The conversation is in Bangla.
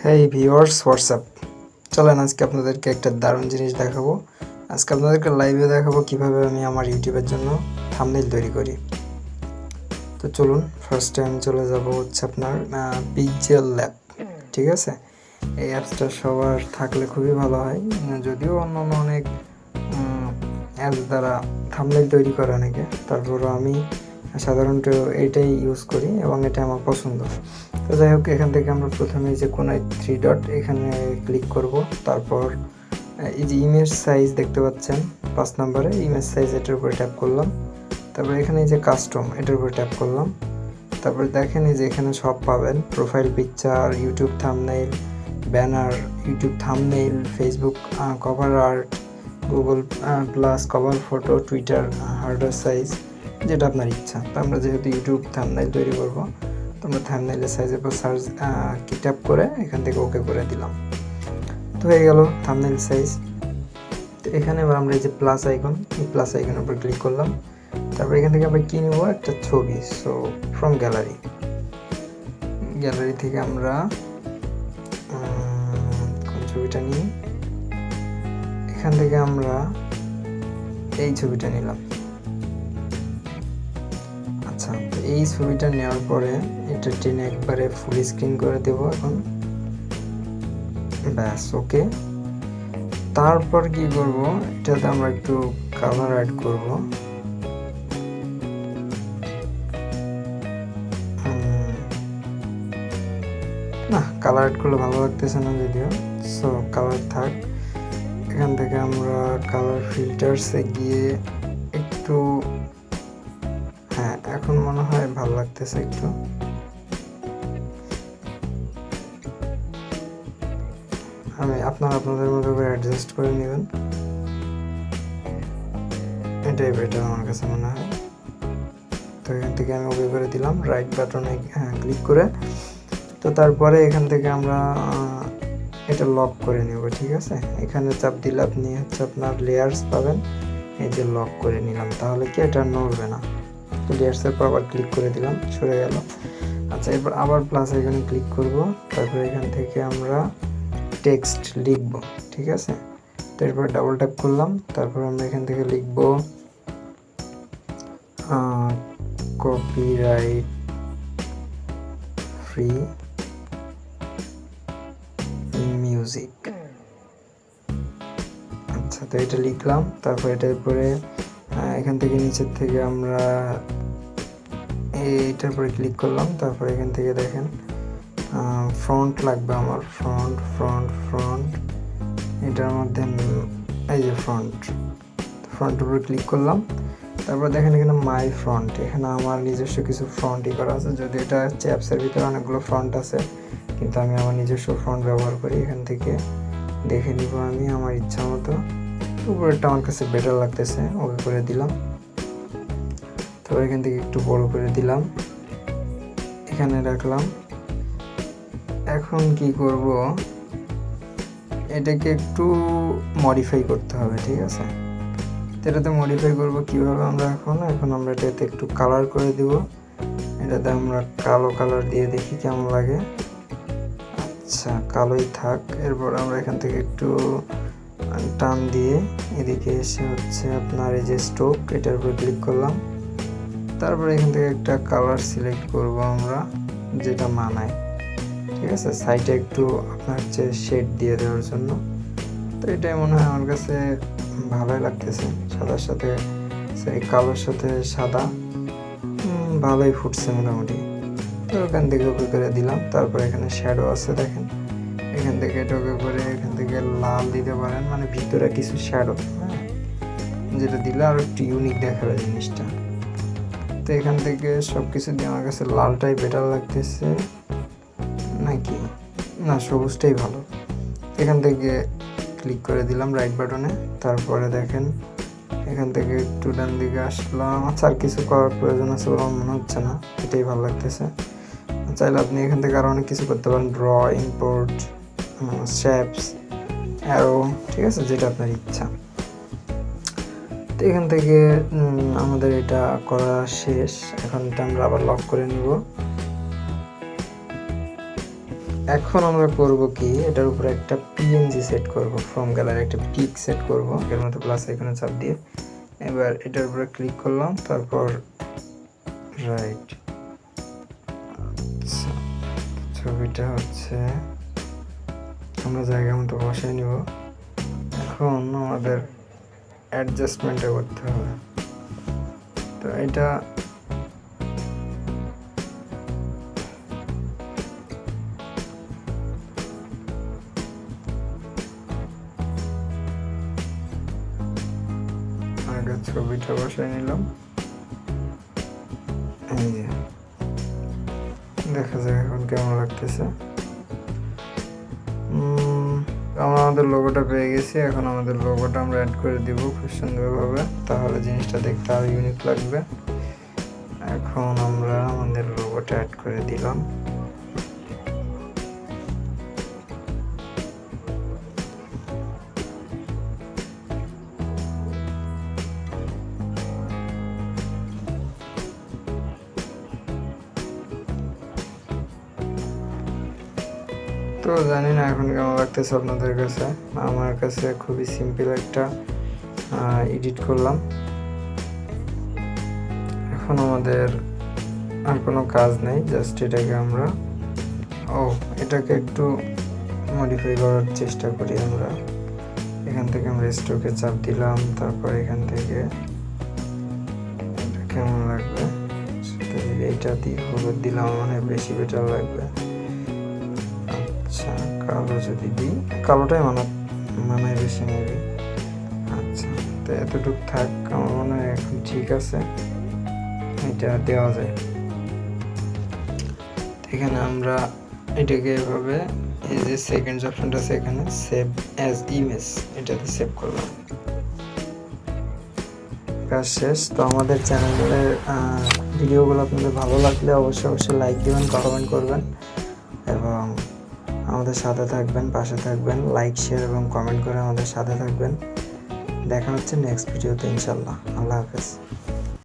হেই ভিউয়ার্স, হোয়াটসঅ্যাপ। চলেন আজকে আপনাদেরকে একটা দারুণ জিনিস দেখাবো। আজকে আপনাদেরকে লাইভে দেখাবো কিভাবে আমি আমার ইউটিউবের জন্য থাম্বনেইল তৈরি করি। তো চলুন, ফার্স্টে আমি চলে যাব হচ্ছে আপনার পিক্সেল ল্যাব। ঠিক আছে, এই অ্যাপসটা সবার থাকলে খুবই ভালো হয়। যদিও অন্য অনেক অ্যাপস দ্বারা থাম্বনেইল তৈরি করে অনেকে, তারপরও আমি সাধারণত এটাই ইউজ করি এবং এটা আমার পছন্দ। তো যাই হোক, এখান থেকে আমরা প্রথমে যে কোনো 3 ডট এখানে ক্লিক করব। তারপর এই যে ইমেজ সাইজ দেখতে পাচ্ছেন 5 নম্বরে ইমেজ সাইজ, এটার উপরে ট্যাপ করলাম। তারপর এখানে এই যে কাস্টম, এটার উপরে ট্যাপ করলাম। তারপরে দেখেন এই যে এখানে সব পাবেন: profile picture, YouTube thumbnail, banner, YouTube thumbnail, Facebook cover art, Google plus cover photo, Twitter harder size, যেটা আপনার ইচ্ছা। তো আমরা যেহেতু ইউটিউব থাম্বনেইল তৈরি করব, তো আমরা থাম্বনেইলের সাইজের পর সার্চ কি ট্যাপ করে এখান থেকে ওকে করে দিলাম। তো হয়ে গেল থাম্বনেইল সাইজ। তো এখানে এবার আমরা এই যে প্লাস আইকন, এই প্লাস আইকনের উপর ক্লিক করলাম। তারপর এখান থেকে আমরা কী নেব, একটা ছবি। সো ফ্রম গ্যালারি থেকে আমরা কোন ছবিটা নিই, এখান থেকে আমরা এই ছবিটা নিলাম। আচ্ছা, তো এই ছবিটা নেওয়ার পরে এটা টেনে একবারে ফুল স্ক্রিন করে দেব এখন, ব্যাস। ওকে, তারপর কি করব, এটাতে আমরা একটু কালার অ্যাড করব। না, কালার অ্যাড করলে ভালো লাগতেছে না যদিও, সো কালার থাক। এখান থেকে আমরা কালার ফিল্টার্সে গিয়ে একটু, হ্যাঁ এখন মনে হয় ভালো লাগতেছে একটু। আপনারা আপনাদের মতো করে অ্যাডজাস্ট করে নেবেন, এটাই বেটার আমার কাছে মনে হয়। তো এখান থেকে আমি ওকে করে দিলাম, রাইট বাটনে ক্লিক করে। তো তারপরে এখান থেকে আমরা এটা লক করে নেব। ঠিক আছে, এখানে চাপ দিলে আপনি হচ্ছে আপনার লেয়ার্স পাবেন, এই যে লক করে নিলাম, তাহলে কি এটা নড়বে না। তো লেয়ার্সের পর আবার ক্লিক করে দিলাম, সরে গেল। আচ্ছা, এরপর আবার প্লাস এখানে ক্লিক করব। তারপরে এখান থেকে আমরা টেক্সট লিখব। ঠিক আছে, তো এরপর ডাবল ট্যাপ করলাম। তারপর আমরা এখান থেকে লিখব কপিরাইট ফ্রি মিউজিক। আচ্ছা, তো এটা লিখলাম। তারপর এটার পরে এখান থেকে নিচের থেকে আমরা এইটার পরে ক্লিক করলাম। তারপর এখান থেকে দেখেন ফ্রন্ট লাগবে আমার, ফ্রন্ট এটার মধ্যে এই যে ফ্রন্টের উপরে ক্লিক করলাম। তারপর দেখেন এখানে মাই ফ্রন্ট, এখানে আমার নিজস্ব কিছু ফ্রন্টই করা আছে। যদি এটা হচ্ছে অ্যাপসের ভিতরে অনেকগুলো ফ্রন্ট আছে, কিন্তু আমি আমার নিজস্ব ফ্রন্ট ব্যবহার করি। এখান থেকে দেখে নিব আমি আমার ইচ্ছা মতো। উপরেরটা আমার কাছে বেটার লাগতেছে, ওকে করে দিলাম। তারপর এখান থেকে একটু বড় করে দিলাম, এখানে রাখলাম। এখন কি করব, এটাকে একটু মডিফাই করতে হবে। ঠিক আছে, এটাতে মডিফাই করব কিভাবে, আমরা এখন আমরা এটাতে একটু কালার করে দিব। এটাতে আমরা কালো কালার দিয়ে দেখি কেমন লাগে। আচ্ছা, কালোই থাক। এরপর আমরা এখান থেকে একটু টান দিয়ে এদিকে এসে হচ্ছে আপনার এই যে স্ট্রোক, এটার উপর ক্লিক করলাম। তারপর এখান থেকে একটা কালার সিলেক্ট করব আমরা, যেটা মানায়। ঠিক আছে, সাইডে একটু আপনার হচ্ছে শেড দিয়ে দেওয়ার জন্য। তো এটাই মনে হয় আমার কাছে ভালোই লাগতেছে, সাদার সাথে কালোর সাথে সাদা ভালোই ফুটছে মোটামুটি। তো ওখান থেকে ওকে করে দিলাম। তারপর এখানে শ্যাডো আছে, দেখেন এখান থেকে এটা ওকে করে এখান থেকে লাল দিতে পারেন, মানে ভিতরে কিছু শ্যাডো, হ্যাঁ, যেটা দিলে আরো একটু ইউনিক দেখাবে জিনিসটা। তো এখান থেকে সব কিছু দিয়ে আমার কাছে লালটাই বেটার লাগতেছে, নাকি না সবুজটাই ভালো। এখান থেকে ক্লিক করে দিলাম রাইট বাটনে। তারপরে দেখেন এখান থেকে একটু ডান দিকে আসলাম। আচ্ছা, আর কিছু করার প্রয়োজন আছে বলে আমার মনে হচ্ছে না, এটাই ভালো লাগতেছে। চাইলে আপনি এখান থেকে আরও অনেক কিছু করতে পারেন, ড্র, ইম্পোর্ট, শেপস, অ্যারো, ঠিক আছে, যেটা আপনার ইচ্ছা। তো এখান থেকে আমাদের এটা করা শেষ। এখন এটা আমরা আবার লক করে নিব। এখন আমরা করব কি, এটার উপরে একটা পিএনজি সেট করব, ফ্রম গ্যালারি একটা পিক সেট করব এর মধ্যে প্লাস আইকনে চাপ দিয়ে। এবার এটার উপরে ক্লিক করলাম, তারপর রাইট। আচ্ছা, ছবিটা হচ্ছে আমরা জায়গা মতো বসাই নিব। এখন আমাদের অ্যাডজাস্টমেন্টটা করতে হবে। তো এটা আগে ছবিটা বসাই নিলাম, এই যে দেখা যাক এখন কেমন লাগতেছে। আমরা আমাদের লোগোটা পেয়ে গেছি। এখন আমাদের লোগোটা আমরা অ্যাড করে দিব খুব সুন্দরভাবে, তাহলে জিনিসটা দেখতে আরো ইউনিক লাগবে। এখন আমরা আমাদের লোগোটা অ্যাড করে দিলাম। তো জানি না এখন কেমন লাগতেছে আপনাদের কাছে। আমার কাছে খুবই সিম্পল একটা এডিট করলাম। এখন আমাদের আর কোনো কাজ নেই, জাস্ট এটাকে আমরা এটাকে একটু মডিফাই করার চেষ্টা করি। আমরা এখান থেকে আমরা স্ট্রোকে চাপ দিলাম, তারপর এখান থেকে এটা কেমন লাগবে এইটা দিয়ে হলুদ দিলাম, মানে বেশি বেটার লাগবে। আচ্ছা, কালো যদি দিই, কালোটাই মানায় বেশি নেবে। আচ্ছা, তো এতটুকু থাক, আমার মনে হয় এখন ঠিক আছে, এটা দেওয়া যায়। এখানে আমরা এটাকে এভাবে, এই যে সেকেন্ড অপশনটা আছে এখানে সেভ অ্যাজ ইমেজ, এটাতে সেভ করলাম। কাজ শেষ। তো আমাদের চ্যানেলের ভিডিওগুলো আপনাদের ভালো লাগলে অবশ্যই লাইক দিবেন, কমেন্ট করবেন এবং আমাদের সাথে থাকবেন, পাশে থাকবেন। লাইক, শেয়ার এবং কমেন্ট করে আমাদের সাথে থাকবেন। দেখা হচ্ছে নেক্সট ভিডিওতে ইনশাল্লাহ। আল্লাহ হাফেজ।